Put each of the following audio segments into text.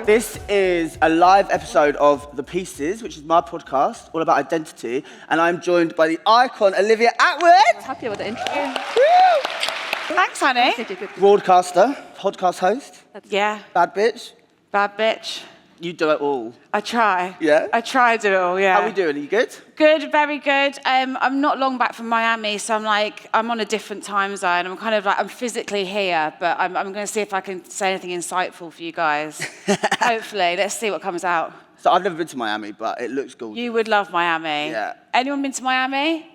This is a live episode of The Pieces, which is my podcast, all about identity, and I'm joined by the icon, Olivia Attwood. Happy with the intro. Thanks, honey. Broadcaster, podcast host, Yeah, bad bitch. bad bitch. You do it all. I try. Yeah? I try to do it all, yeah. How are we doing? Are you good? Good, very good. I'm not long back from Miami, so I'm on a different time zone. I'm physically here, but I'm going to see if I can say anything insightful for you guys. Hopefully, let's see what comes out. So I've never been to Miami, but it looks gorgeous. You would love Miami. Yeah. Anyone been to Miami?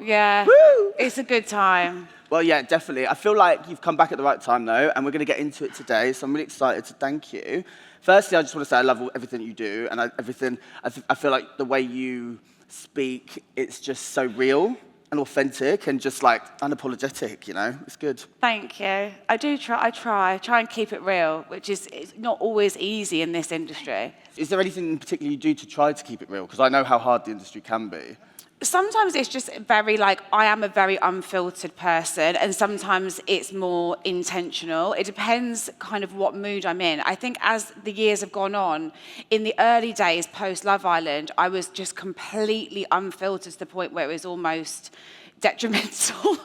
Yeah. Woo! It's a good time. Well, yeah, definitely. I feel like you've come back at the right time, though, and we're going to get into it today, so I'm really excited to thank you. Firstly, I just want to say I love everything you do, and I feel like the way you speak, it's just so real and authentic and just like unapologetic, you know? It's good. Thank you. I try and keep it real, which is it's not always easy in this industry. Is there anything in particular you do to try to keep it real? Because I know how hard the industry can be. Sometimes it's just I am a very unfiltered person, and sometimes it's more intentional. It depends kind of what mood I'm in. I think as the years have gone on, in the early days post Love Island, I was just completely unfiltered to the point where it was almost detrimental.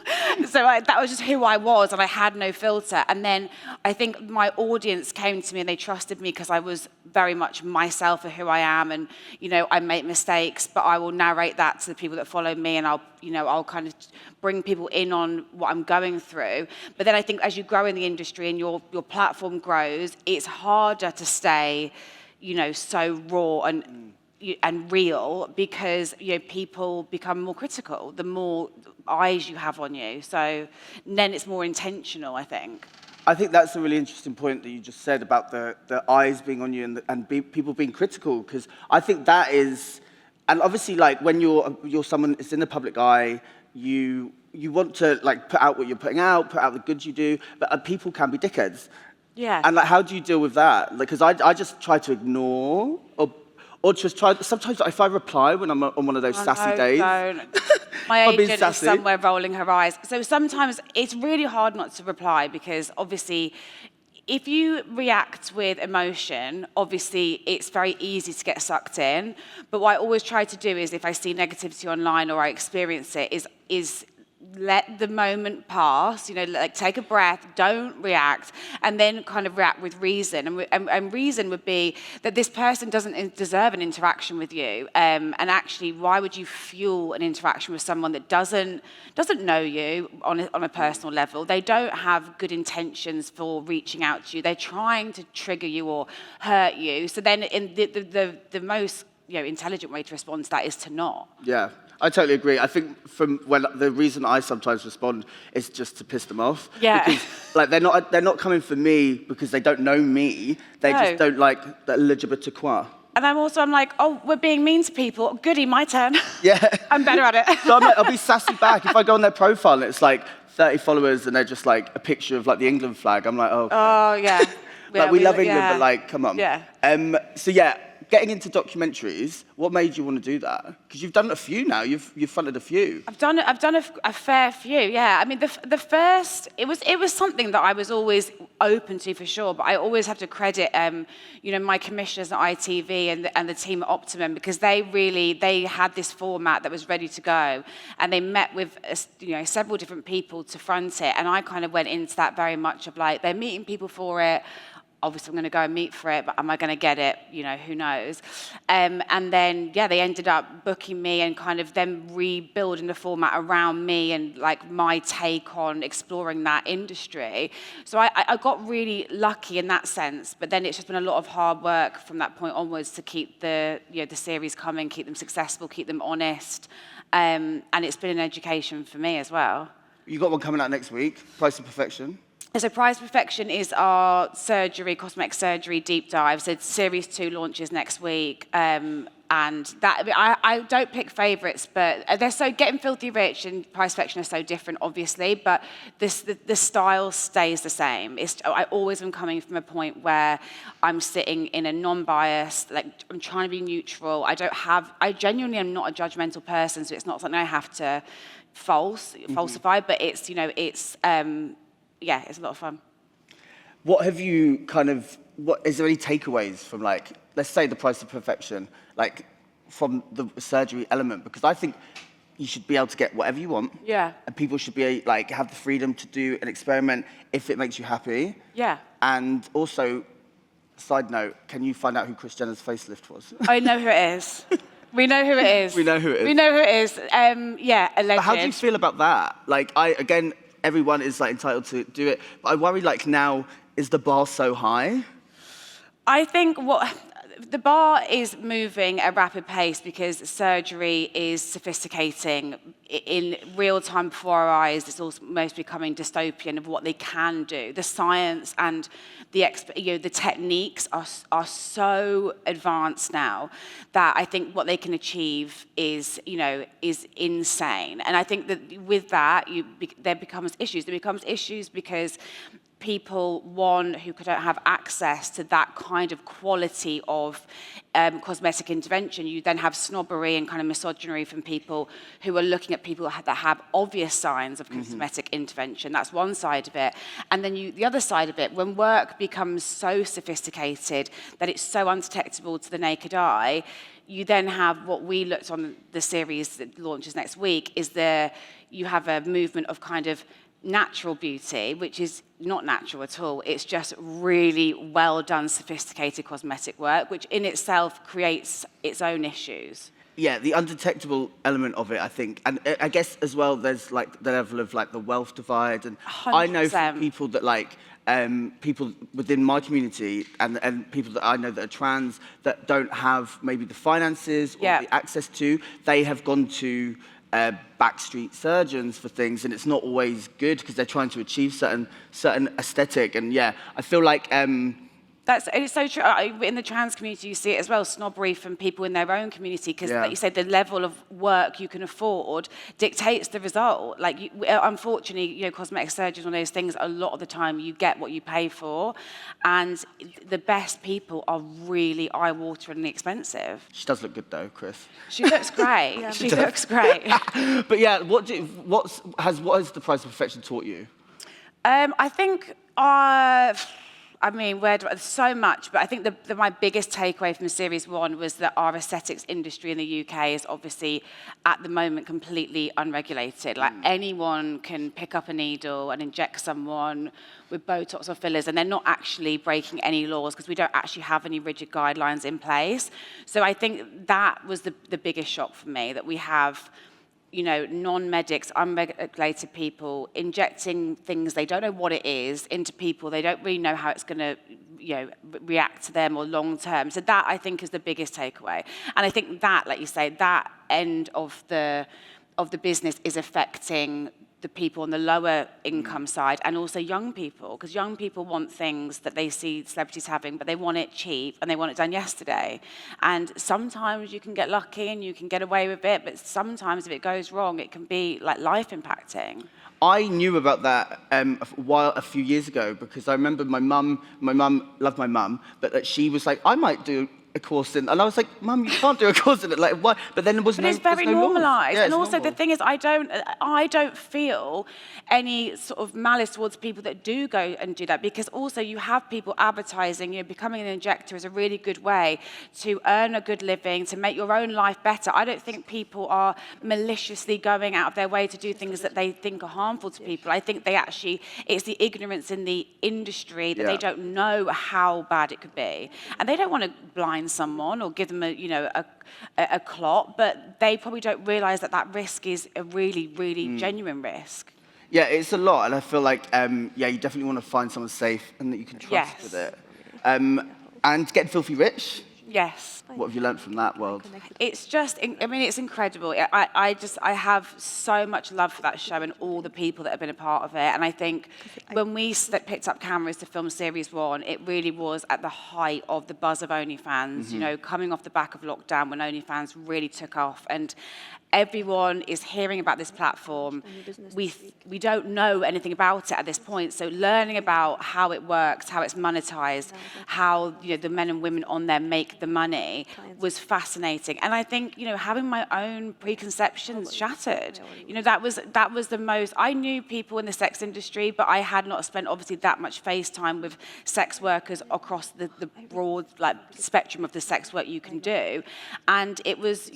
That was just who I was, and I had no filter. And then I think my audience came to me and they trusted me because I was very much myself and who I am, and I make mistakes, but I will narrate that to the people that follow me, and I'll kind of bring people in on what I'm going through. But then I think as you grow in the industry and your platform grows, it's harder to stay, so raw and real, because people become more critical the more eyes you have on you. So then it's more intentional, I think. I think that's a really interesting point that you just said about the eyes being on you and people being critical, because I think that is, and obviously like when you're someone that's in the public eye, you want to like put out what you're putting out, put out the goods you do, but people can be dickheads. Yeah. And like, how do you deal with that? Like, because I just try to ignore or just try. Sometimes if I reply when I'm on one of those sassy days. Don't. My agent is somewhere rolling her eyes. So sometimes it's really hard not to reply, because obviously if you react with emotion, obviously it's very easy to get sucked in. But what I always try to do is, if I see negativity online or I experience it, is let the moment pass, like take a breath, don't react, and then kind of react with reason. And reason would be that this person doesn't deserve an interaction with you. And actually, why would you fuel an interaction with someone that doesn't know you on a personal level? They don't have good intentions for reaching out to you. They're trying to trigger you or hurt you. So then in the most intelligent way to respond to that is to not. Yeah. I totally agree. I think the reason I sometimes respond is just to piss them off. Yeah. Because like they're not coming for me because they don't know me. They just don't like the LGBTQ. And I'm like, oh, we're being mean to people. Goody, my turn. Yeah. I'm better at it. So I'll be sassy back. If I go on their profile and it's like 30 followers and they're just like a picture of like the England flag, I'm like, oh. Okay. Oh yeah. Like we love England, but like, come on. Yeah. So yeah. Getting into documentaries, what made you want to do that? Because you've done a few now. You've funded a few. I've done a fair few. Yeah. I mean, the first it was something that I was always open to for sure. But I always have to credit my commissioners at ITV and the team at Optimum, because they had this format that was ready to go, and they met with several different people to front it, and I kind of went into that very much of like, they're meeting people for it. Obviously, I'm going to go and meet for it, but am I going to get it? Who knows? And then, they ended up booking me and kind of them rebuilding the format around me and like my take on exploring that industry. So I got really lucky in that sense, but then it's just been a lot of hard work from that point onwards to keep the series coming, keep them successful, keep them honest. And it's been an education for me as well. You got one coming out next week, Price of Perfection. So Prize Perfection is our cosmetic surgery deep dive. So series 2 launches next week. And that I don't pick favourites, but they're Getting Filthy Rich and Prize Perfection are so different, obviously, but the style stays the same. I always am coming from a point where I'm sitting in a non-biased, like I'm trying to be neutral. I genuinely am not a judgmental person, so it's not something I have to falsify, but it's, it's a lot of fun. What have you kind of what is there any takeaways from, like, let's say The Price of Perfection, like, from the surgery element? Because I think you should be able to get whatever you want. Yeah. And people should be, like, have the freedom to do an experiment if it makes you happy. Yeah. And also, side note, can you find out who Kris Jenner's facelift was? I know who it is. We know who it is. We know who it is. We know who it is. Yeah, alleged. But how do you feel about that? Like, again, everyone is, like, entitled to do it. But I worry, like, now, is the bar so high? I think the bar is moving at a rapid pace because surgery is sophisticating in real time before our eyes. It's almost becoming dystopian of what they can do. The science and the techniques are so advanced now that I think what they can achieve is insane. And I think that with that, there becomes issues. There becomes issues because people, one, who don't have access to that kind of quality of cosmetic intervention. You then have snobbery and kind of misogyny from people who are looking at people that have obvious signs of cosmetic intervention. That's one side of it. And then the other side of it, when work becomes so sophisticated that it's so undetectable to the naked eye, you then have what we looked on the series that launches next week, you have a movement of kind of natural beauty, which is not natural at all. It's just really well done, sophisticated cosmetic work, which in itself creates its own issues. Yeah, the undetectable element of it, I think. And I guess as well, there's like the level of like the wealth divide. And 100%. I know from people that like, people within my community and people that I know that are trans that don't have maybe the finances or the access to, they have gone to backstreet surgeons for things, and it's not always good because they're trying to achieve certain aesthetic. And yeah, I feel like it's so true. In the trans community, you see it as well, snobbery from people in their own community, because, like you said, the level of work you can afford dictates the result. Like, unfortunately, cosmetic surgery is one of those things. A lot of the time, you get what you pay for, and the best people are really eye-wateringly expensive. She does look good, though, Kris. She looks great. She looks great. But yeah, what has The Price of Perfection taught you? I think. So much, but I think my biggest takeaway from series one was that our aesthetics industry in the UK is obviously, at the moment, completely unregulated. Like, anyone can pick up a needle and inject someone with Botox or fillers, and they're not actually breaking any laws because we don't actually have any rigid guidelines in place. So I think that was the biggest shock for me, that we have non-medics, unregulated people injecting things they don't know what it is into people. They don't really know how it's going to, react to them or long term. So that, I think, is the biggest takeaway. And I think that, like you say, that end of the business is affecting the people on the lower income side, and also young people, because young people want things that they see celebrities having, but they want it cheap and they want it done yesterday. And sometimes you can get lucky and you can get away with it, but sometimes if it goes wrong, it can be like life impacting. I knew about that a few years ago, because I remember my mum, loved my mum, but she was like, I might do a course in, and I was like, Mum, you can't do a course in it. Like, what? But then there was it's very normalised. Yeah, and also normal. The thing is, I don't feel any sort of malice towards people that do go and do that, because also you have people advertising, becoming an injector is a really good way to earn a good living, to make your own life better. I don't think people are maliciously going out of their way to do things that they think are harmful to people. I think it's the ignorance in the industry that they don't know how bad it could be. And they don't want to blind someone or give them a clot, but they probably don't realise that risk is a really, really genuine risk. Yeah, it's a lot, and I feel like you definitely want to find someone safe and that you can trust with it. And getting filthy rich. Yes. What have you learned from that world? It's just, it's incredible. I have so much love for that show and all the people that have been a part of it. And I think when we picked up cameras to film series one, it really was at the height of the buzz of OnlyFans, coming off the back of lockdown when OnlyFans really took off. And everyone is hearing about this platform. We don't know anything about it at this point. So learning about how it works, how it's monetized, how the men and women on there make the money was fascinating. And I think, you know, having my own preconceptions shattered, you know, that was the most, I knew people in the sex industry, but I had not spent obviously that much face time with sex workers across the broad like spectrum of the sex work you can do. And it was,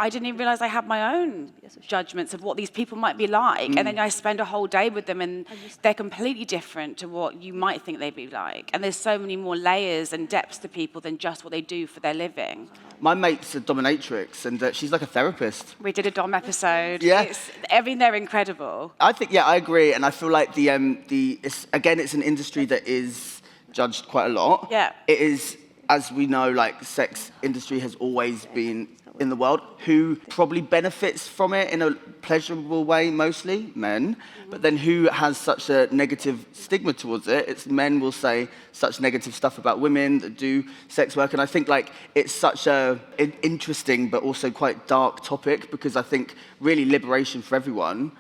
I didn't even realize I had my own judgments of what these people might be like. And then I spend a whole day with them and they're completely different to what you might think they'd be like. And there's so many more layers and depths to people than just what they do for their living. My mate's a dominatrix, and she's like a therapist. We did a Dom episode. Yeah. I mean, they're incredible. I think, I agree. And I feel like it's an industry that is judged quite a lot. Yeah. It is, as we know, like sex industry has always been in the world. Who probably benefits from it in a pleasurable way? Mostly men. But then who has such a negative stigma towards it? It's men will say such negative stuff about women that do sex work. And I think like it's such an interesting but also quite dark topic, because I think really liberation for everyone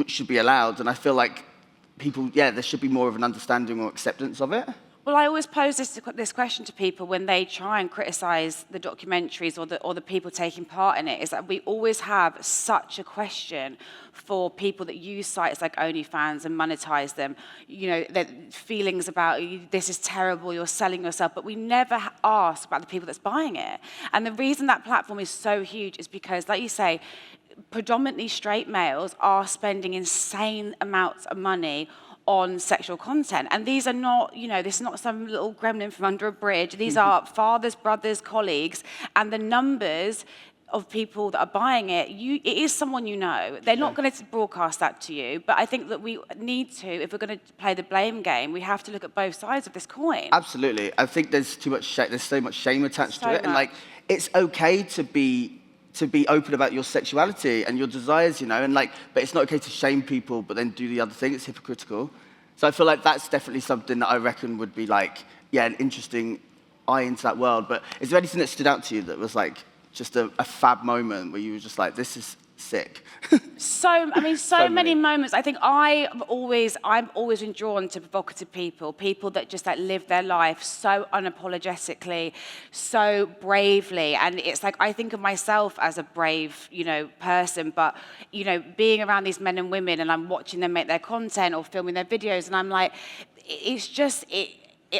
should be allowed. And I feel like people, there should be more of an understanding or acceptance of it. Well, I always pose this question to people when they try and criticise the documentaries or the people taking part in it, is that we always have such a question for people that use sites like OnlyFans and monetize them. You know, their feelings about, this is terrible, you're selling yourself, but we never ask about the people that's buying it. And the reason that platform is so huge is because, like you say, predominantly straight males are spending insane amounts of money on sexual content. And these are not, this is not some little gremlin from under a bridge. These are fathers, brothers, colleagues, and the numbers of people that are buying it, it is someone you know. They're not going to broadcast that to you, but I think that we need to, if we're going to play the blame game, we have to look at both sides of this coin. Absolutely. I think there's too much there's so much shame attached to it. And like, it's okay to be open about your sexuality and your desires, and like, but it's not okay to shame people, but then do the other thing. It's hypocritical. So I feel like that's definitely something that I reckon would be like, an interesting eye into that world. But is there anything that stood out to you that was like just a fab moment where you were just like, this is sick? So many moments. I think I'm always been drawn to provocative people that just like live their life so unapologetically, so bravely. And it's like, I think of myself as a brave, person, but, being around these men and women and I'm watching them make their content or filming their videos, and I'm like, it's just,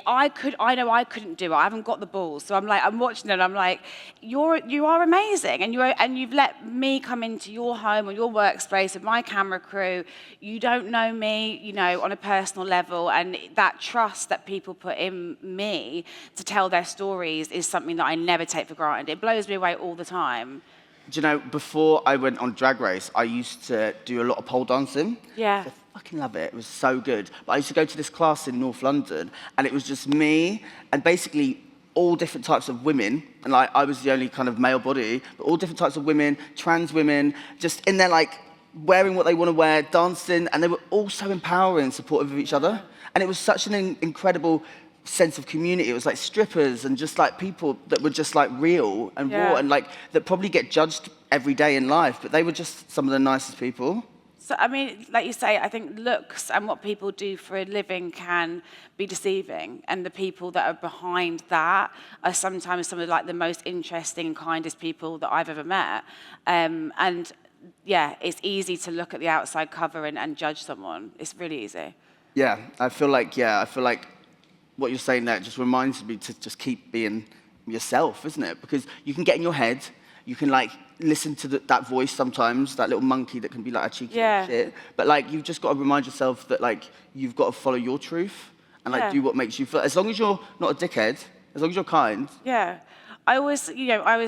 I know I couldn't do it. I haven't got the balls. So I'm watching it and I'm like, you are amazing. And you've let me come into your home or your workspace with my camera crew. You don't know me, on a personal level. And that trust that people put in me to tell their stories is something that I never take for granted. It blows me away all the time. Do you know, before I went on Drag Race, I used to do a lot of pole dancing. Yeah. I fucking love it. It was so good. But I used to go to this class in North London, and it was just me and basically all different types of women. And like, I was the only kind of male body, but all different types of women, trans women, just in there like wearing what they want to wear, dancing, and they were all so empowering, supportive of each other. And it was such an incredible sense of community. It was like strippers and just like people that were just like real and raw and like that probably get judged every day in life, but they were just some of the nicest people. So, I mean, like you say, I think looks and what people do for a living can be deceiving. And the people that are behind that are sometimes some of like the most interesting and kindest people that I've ever met. It's easy to look at the outside cover and judge someone. It's really easy. Yeah, I feel like what you're saying there just reminds me to just keep being yourself, isn't it? Because you can get in your head, you can like listen to that voice sometimes, that little monkey that can be like a cheeky shit. But like, you've just got to remind yourself that like, you've got to follow your truth and like do what makes you feel. As long as you're not a dickhead, as long as you're kind. Yeah. I always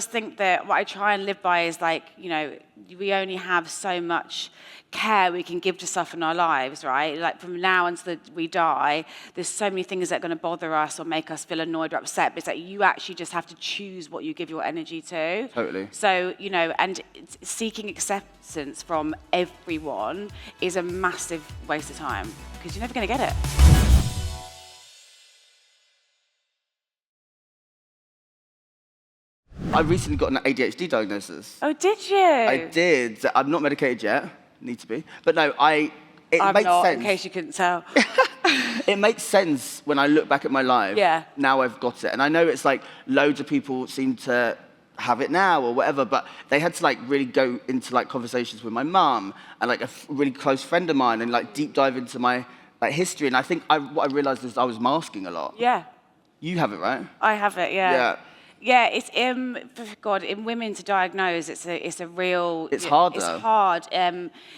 think that what I try and live by is like, we only have so much care we can give to stuff in our lives, right? Like from now until we die, there's so many things that are going to bother us or make us feel annoyed or upset. But it's like you actually just have to choose what you give your energy to. Totally. So, and seeking acceptance from everyone is a massive waste of time because you're never going to get it. I recently got an ADHD diagnosis. Oh, did you? I did. I'm not medicated yet. Need to be. But no, it I'm makes not, sense. in case you couldn't tell. it makes sense when I look back at my life. Yeah. Now I've got it. And I know it's like loads of people seem to have it now or whatever, but they had to like really go into like conversations with my mum and like a really close friend of mine and like deep dive into my like history. And I think what I realized is I was masking a lot. Yeah. You have it, right? I have it, yeah. Yeah. Yeah, it's God, in women to diagnose, it's a real. It's hard, It's though. hard,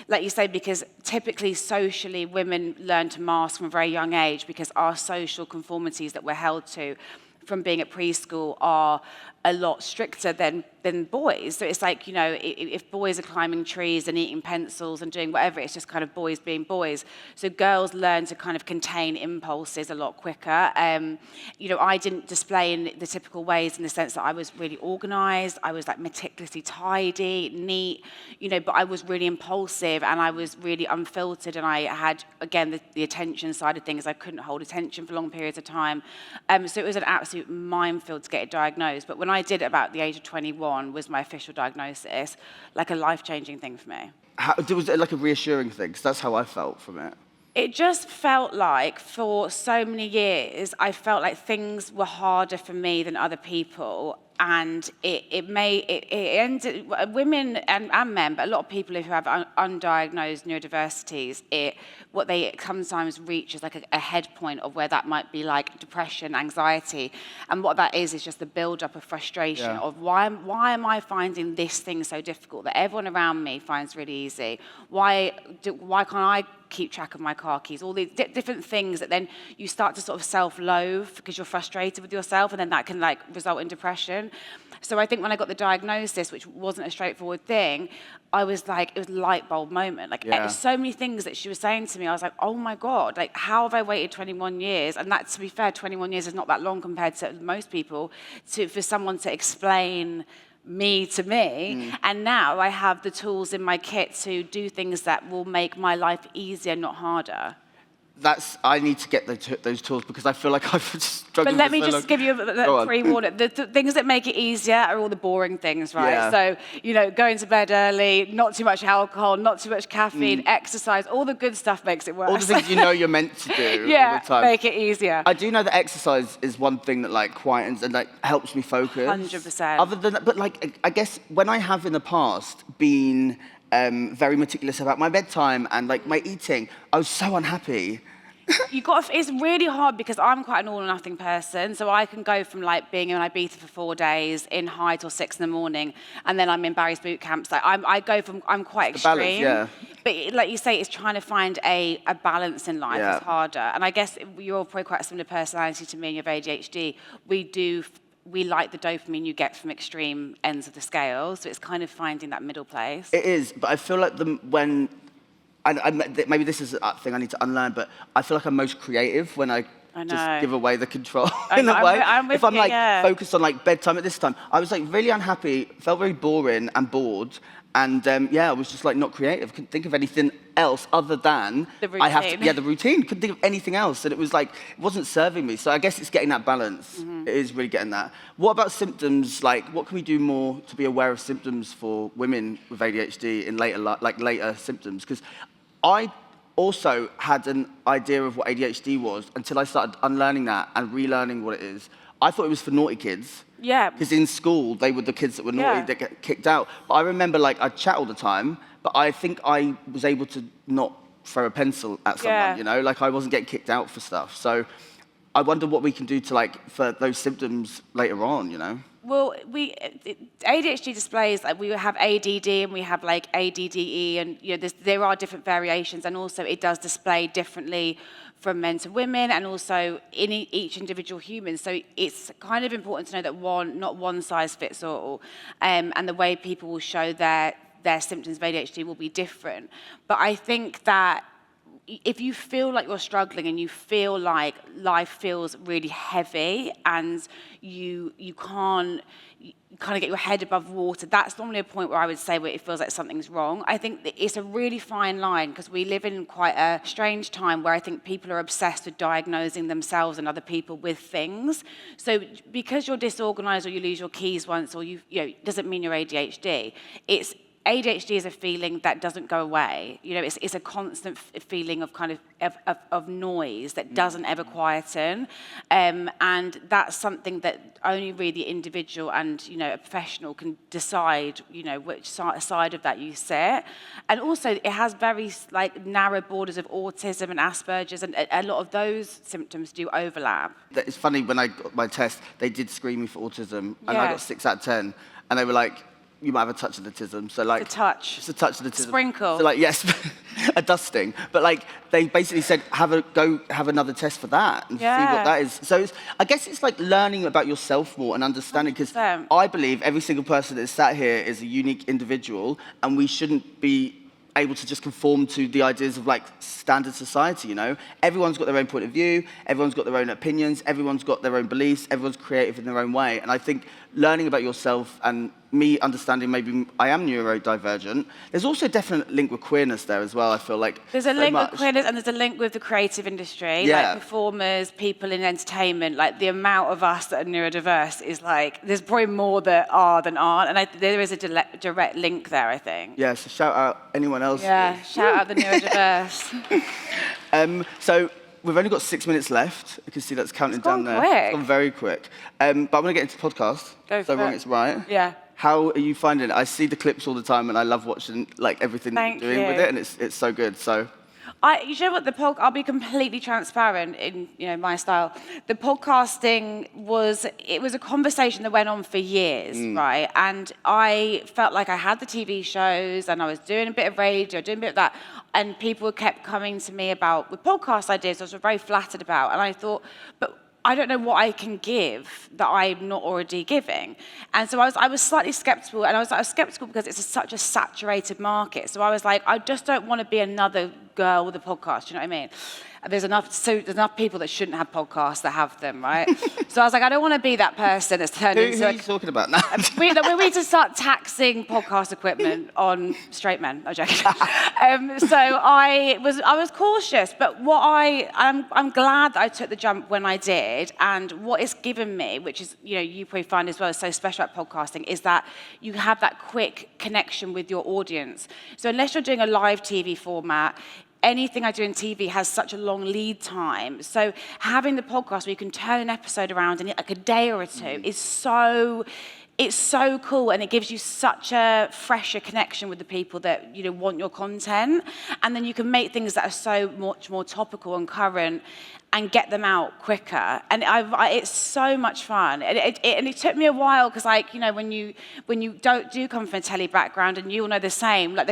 like you say, because typically socially women learn to mask from a very young age because our social conformities that we're held to from being at preschool are a lot stricter than boys. So it's like, you know, if boys are climbing trees and eating pencils and doing whatever, it's just kind of boys being boys. So girls learn to kind of contain impulses a lot quicker. You know, I didn't display in the typical ways in the sense that I was really organized, I was like meticulously tidy, neat, you know, but I was really impulsive and I was really unfiltered and I had, again, the attention side of things. I couldn't hold attention for long periods of time. So it was an absolute minefield to get it diagnosed. But when I did it about the age of 21, was my official diagnosis, like a life-changing thing for me. Was it like a reassuring thing? Because that's how I felt from it. It just felt like for so many years, I felt like things were harder for me than other people. And it ended, women and men, but a lot of people who have undiagnosed neurodiversities, what they sometimes reach is like a head point of where that might be like depression, anxiety. And what that is just the build-up of frustration of why am I finding this thing so difficult that everyone around me finds really easy? Why can't I keep track of my car keys? All these different things that then you start to sort of self-loathe because you're frustrated with yourself, and then that can like result in depression. So I think when I got the diagnosis, which wasn't a straightforward thing, I was like, it was a light bulb moment. Like so many things that she was saying to me, I was like, oh my God, like how have I waited 21 years? And that, to be fair, 21 years is not that long compared to most people, for someone to explain me to me. And now I have the tools in my kit to do things that will make my life easier, not harder. I need to get those tools because I feel like I've just struggled. But let me just give you a pre-warning. The things that make it easier are all the boring things, right? Yeah. So, you know, going to bed early, not too much alcohol, not too much caffeine, exercise, all the good stuff makes it worse. All the things you know you're meant to do all the time. Make it easier. I do know that exercise is one thing that like quietens and like helps me focus. 100%. Other than that, but like I guess when I have in the past been very meticulous about my bedtime and like my eating, I was so unhappy. It's really hard because I'm quite an all or nothing person, so I can go from like being in Ibiza for 4 days in high till 6 in the morning, and then I'm in Barry's boot camps. Like I'm quite extreme. Balance, But like you say, it's trying to find a balance in life is harder. And I guess you're probably quite a similar personality to me, and you have ADHD. We like the dopamine you get from extreme ends of the scale, so it's kind of finding that middle place. It is, but I feel like maybe this is a thing I need to unlearn, but I feel like I'm most creative when I just give away the control in a way. If I'm like focused on like bedtime at this time, I was like really unhappy, felt very boring and bored, and I was just like not creative. Couldn't think of anything else other than the routine. the routine. Couldn't think of anything else, and it was like it wasn't serving me. So I guess it's getting that balance. It is really getting that. What about symptoms? Like, what can we do more to be aware of symptoms for women with ADHD in later symptoms? Because I also had an idea of what ADHD was until I started unlearning that and relearning what it is. I thought it was for naughty kids. Yeah. Because in school, they were the kids that were naughty that get kicked out. But I remember, like, I'd chat all the time, but I think I was able to not throw a pencil at someone, you know? Like, I wasn't getting kicked out for stuff. So I wonder what we can do to, like, for those symptoms later on, you know? Well, ADHD displays, like we have ADD and we have like ADDE, and you know there are different variations, and also it does display differently from men to women, and also in each individual human. So it's kind of important to know that not one size fits all, and the way people will show their symptoms of ADHD will be different. But I think that if you feel like you're struggling and you feel like life feels really heavy and you can't kind of get your head above water, that's normally a point where I would say where it feels like something's wrong. I think that it's a really fine line because we live in quite a strange time where I think people are obsessed with diagnosing themselves and other people with things. So because you're disorganized or you lose your keys once or it doesn't mean you're ADHD. ADHD is a feeling that doesn't go away. You know, it's a constant feeling of kind of noise that doesn't ever quieten. And that's something that only really the individual and, you know, a professional can decide, you know, which side of that you sit. And also it has very like narrow borders of autism and Asperger's, and a lot of those symptoms do overlap. It's funny, when I got my test, they did screen me for autism, and I got 6 out of 10, and they were like, you might have a touch of autism. So like, It's a touch. It's a touch of autism. Sprinkle. So like, yes, a dusting. But like, they basically said, go have another test for that and see what that is. So I guess it's like learning about yourself more and understanding, because 100%. I believe every single person that's sat here is a unique individual, and we shouldn't be able to just conform to the ideas of like standard society, you know? Everyone's got their own point of view, everyone's got their own opinions, everyone's got their own beliefs, everyone's creative in their own way. And I think learning about yourself and me understanding maybe I am neurodivergent, there's also a definite link with queerness there as well, I feel like. There's a link with queerness, and there's a link with the creative industry, like performers, people in entertainment. Like the amount of us that are neurodiverse is like, there's probably more that are than aren't, and there is a direct link there, I think. Yeah, so shout out anyone else. Yeah, shout out the neurodiverse. So we've only got 6 minutes left. You can see that's counting down there. Quick. It's gone very quick. But I'm going to get into the podcast. Go for Wrong it. It's Right. Yeah. How are you finding it? I see the clips all the time, and I love watching like everything you're doing with it, and it's so good. So. You know what, I'll be completely transparent in, you know, my style. The podcasting was a conversation that went on for years, right? And I felt like I had the TV shows, and I was doing a bit of radio, doing a bit of that, and people kept coming to me about the podcast ideas I was very flattered about, and I thought, but I don't know what I can give that I'm not already giving. And so I was slightly skeptical, and I was skeptical because it's such a saturated market. So I was like, I just don't want to be another girl with a podcast, you know what I mean? And there's enough people that shouldn't have podcasts that have them, right? So I was like, I don't want to be that person that's turned into... Who are you talking about now? We need to start taxing podcast equipment on straight men. I'm joking. So I was cautious, but I'm glad that I took the jump when I did, and what it's given me, which is, you know, you probably find as well is so special about podcasting, is that you have that quick connection with your audience. So unless you're doing a live TV format, anything I do in TV has such a long lead time. So having the podcast where you can turn an episode around in like a day or two is it's so cool, and it gives you such a fresher connection with the people that, you know, want your content. And then you can make things that are so much more topical and current and get them out quicker. And it's so much fun. And it took me a while, because, like, you know, when you do come from a telly background, and you all know the same, like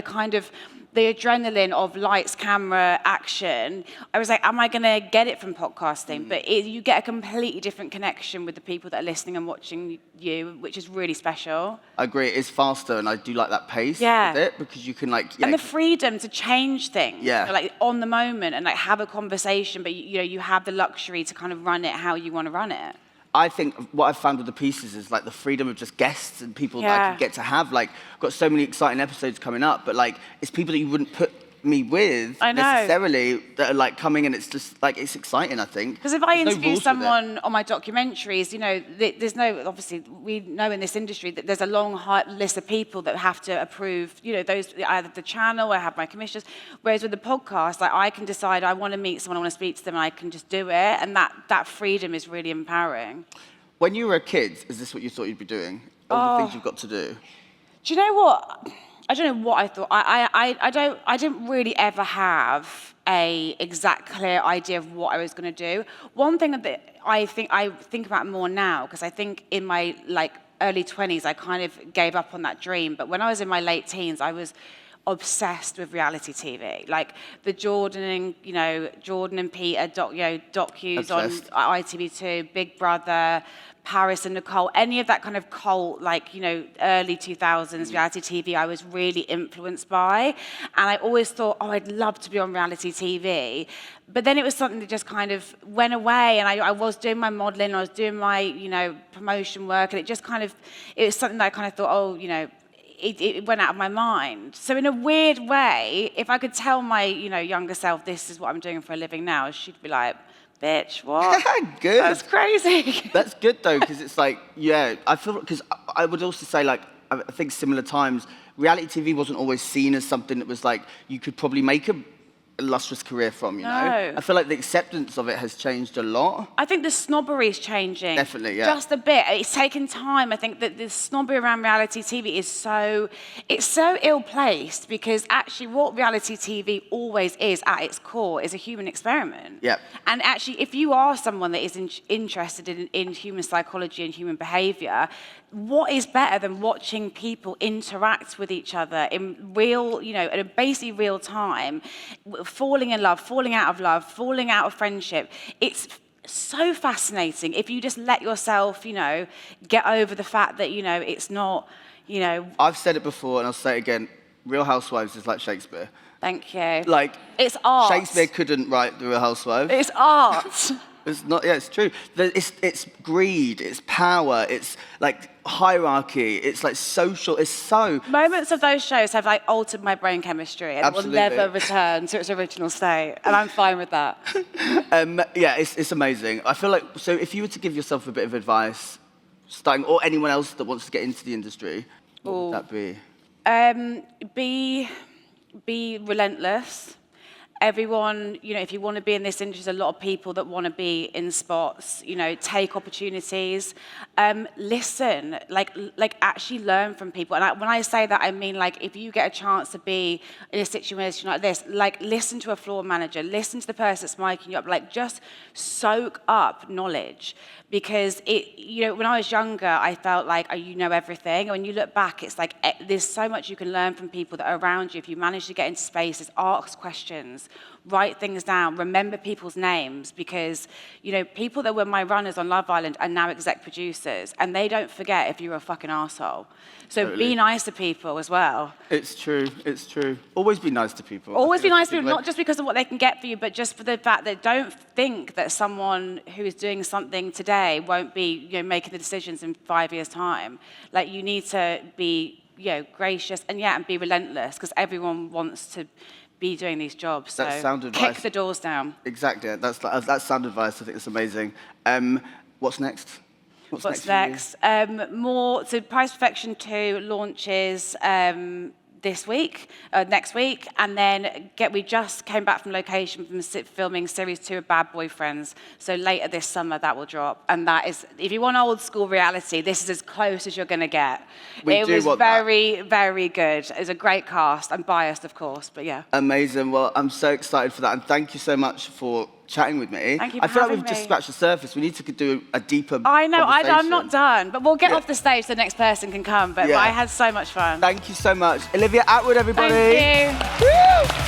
the adrenaline of lights, camera, action, I was like, am I going to get it from podcasting? But you get a completely different connection with the people that are listening and watching you, which is really special. I agree. It's faster, and I do like that pace with it, because you can like... And the freedom to change things. Yeah. You know, like on the moment, and like have a conversation, but you know, you have the luxury to kind of run it how you want to run it. I think what I've found with the pieces is like the freedom of just guests and people that I can get to have. Like, I've got so many exciting episodes coming up, but like, it's people that you wouldn't put me with necessarily that are like coming, and it's just like, it's exciting, I think. Because if I interview someone on my documentaries, you know, there's no, obviously we know in this industry that there's a long list of people that have to approve, you know, those, either the channel, I have my commissioners, whereas with the podcast, like, I can decide I want to meet someone, I want to speak to them, and I can just do it, and that freedom is really empowering. When you were a kid, is this what you thought you'd be doing? All the things you've got to do? Do you know what? I don't know what I thought. I didn't really ever have a exact clear idea of what I was going to do. One thing that I think about more now, because I think in my like early 20s I kind of gave up on that dream, but when I was in my late teens I was obsessed with reality TV, like the Jordan and Peter docus on ITV2, Big Brother, Paris and Nicole, any of that kind of cult, like, you know, early 2000s reality TV, I was really influenced by. And I always thought, oh, I'd love to be on reality TV. But then it was something that just kind of went away, and I was doing my modeling, I was doing my, you know, promotion work, and it was something that I kind of thought, oh, you know, it went out of my mind. So in a weird way, if I could tell my, you know, younger self, this is what I'm doing for a living now, she'd be like, bitch, what? Good. That's crazy. That's good, though, because it's like, yeah, I feel, because I would also say, like, I think similar times, reality TV wasn't always seen as something that was like, you could probably make a illustrious career from, you know? I feel like the acceptance of it has changed a lot. I think the snobbery is changing. Definitely, yeah. Just a bit. It's taken time. I think that the snobbery around reality TV is so ill-placed, because actually what reality TV always is at its core is a human experiment. Yep. And actually, if you are someone that is interested in human psychology and human behavior, what is better than watching people interact with each other in real, at basically real time, falling in love, falling out of love, falling out of friendship. It's so fascinating if you just let yourself, get over the fact that, it's not, I've said it before and I'll say it again, Real Housewives is like Shakespeare. Thank you. Like, it's art. Shakespeare couldn't write The Real Housewives. It's art. It's not, yeah, it's true. It's greed, it's power, it's like hierarchy, it's like social, it's so... Moments of those shows have like altered my brain chemistry, and Absolutely. it will never return to its original state, and I'm fine with that. Yeah, it's amazing. I feel like, so if you were to give yourself a bit of advice, starting, or anyone else that wants to get into the industry, what would that be? Be relentless. Everyone, if you want to be in this industry, there's a lot of people that want to be in spots, take opportunities, listen, like actually learn from people. And when I say that, I mean, like, if you get a chance to be in a situation like this, like, listen to a floor manager, listen to the person that's miking you up, like, just soak up knowledge. Because when I was younger, I felt like, you know everything. And when you look back, it's like, there's so much you can learn from people that are around you. If you manage to get into spaces, ask questions, write things down, remember people's names, because, people that were my runners on Love Island are now exec producers, and they don't forget if you're a fucking arsehole. So Totally. Be nice to people as well. It's true, it's true. Always be nice to people. Always be nice to people, not just because of what they can get for you, but just for the fact that don't think that someone who is doing something today won't be, making the decisions in 5 years' time. Like, you need to be, gracious and be relentless, because everyone wants to be doing these jobs. So that's sound advice. Kick the doors down. Exactly. That's sound advice. I think it's amazing. What's next? What's next? More. So Price Perfection 2 launches next week, and then we just came back from location from filming series 2 of Bad Boyfriends. So later this summer that will drop, and that is, if you want old school reality, this is as close as you're going to get. It was very, very good. It was a great cast. I'm biased, of course, but yeah. Amazing. Well, I'm so excited for that, and thank you so much for chatting with me. Thank you for I feel like having we've just me. scratched the surface. We need to do a deeper I know, conversation. I'm not done, but we'll get off the stage so the next person can come. But I had so much fun. Thank you so much. Olivia Attwood, everybody. Thank you. Woo!